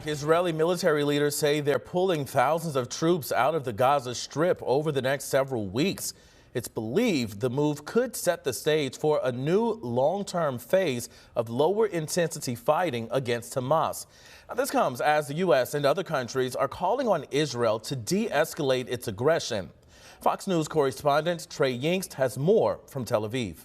back. Israeli military leaders say they're pulling thousands of troops out of the Gaza Strip over the next several weeks. It's believed the move could set the stage for a new long-term phase of lower intensity fighting against Hamas. Now, this comes as the U.S. and other countries are calling on Israel to de-escalate its aggression. Fox News correspondent Trey Yingst has more from Tel Aviv.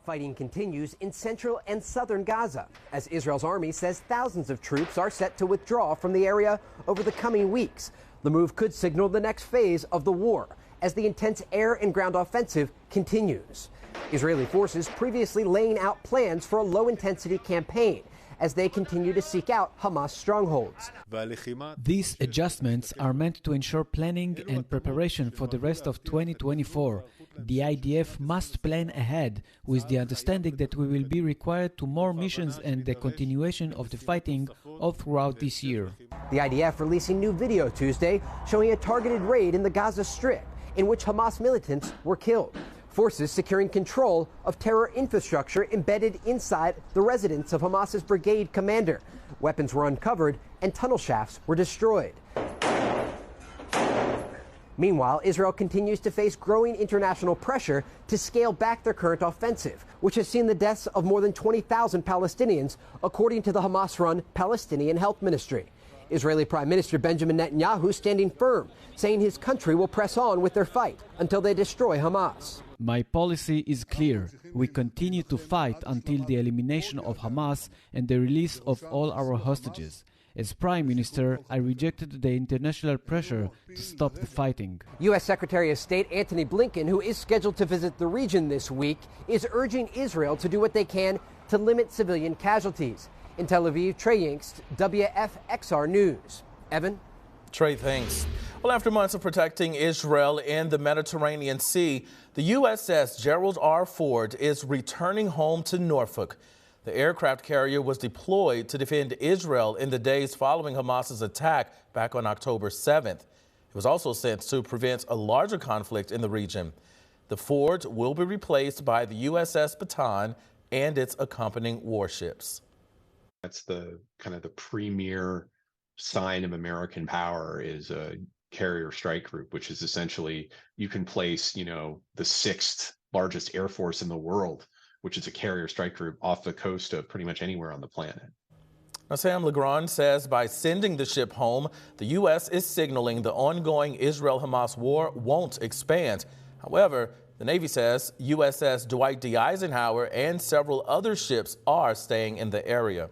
Fighting continues in central and southern Gaza as Israel's army says thousands of troops are set to withdraw from the area over the coming weeks. The move could signal the next phase of the war as the intense air and ground offensive continues. Israeli forces previously laying out plans for a low-intensity campaign as they continue to seek out Hamas strongholds. These adjustments are meant to ensure planning and preparation for the rest of 2024. The IDF must plan ahead with the understanding that we will be required to more missions and the continuation of the fighting all throughout this year. The IDF releasing new video Tuesday showing a targeted raid in the Gaza Strip in which Hamas militants were killed. Forces securing control of terror infrastructure embedded inside the residence of Hamas's brigade commander. Weapons were uncovered and tunnel shafts were destroyed. Meanwhile, Israel continues to face growing international pressure to scale back their current offensive, which has seen the deaths of more than 20,000 Palestinians, according to the Hamas-run Palestinian Health Ministry. Israeli Prime Minister Benjamin Netanyahu standing firm, saying his country will press on with their fight until they destroy Hamas. My policy is clear. We continue to fight until the elimination of Hamas and the release of all our hostages. As Prime Minister, I rejected the international pressure to stop the fighting. U.S. Secretary of State Antony Blinken, who is scheduled to visit the region this week, is urging Israel to do what they can to limit civilian casualties. In Tel Aviv, Trey Yingst, WFXR News. Evan? Trey, thanks. Well, after months of protecting Israel in the Mediterranean Sea, the USS Gerald R. Ford is returning home to Norfolk. The aircraft carrier was deployed to defend Israel in the days following Hamas's attack back on October 7th. It was also sent to prevent a larger conflict in the region. The Ford will be replaced by the USS Bataan and its accompanying warships. That's the kind of the premier sign of American power is a carrier strike group, which is essentially you can place, the sixth largest air force in the world, which is a carrier strike group off the coast of pretty much anywhere on the planet. Now, Sam Legrand says by sending the ship home, the U.S. is signaling the ongoing Israel-Hamas war won't expand. However, the Navy says USS Dwight D. Eisenhower and several other ships are staying in the area.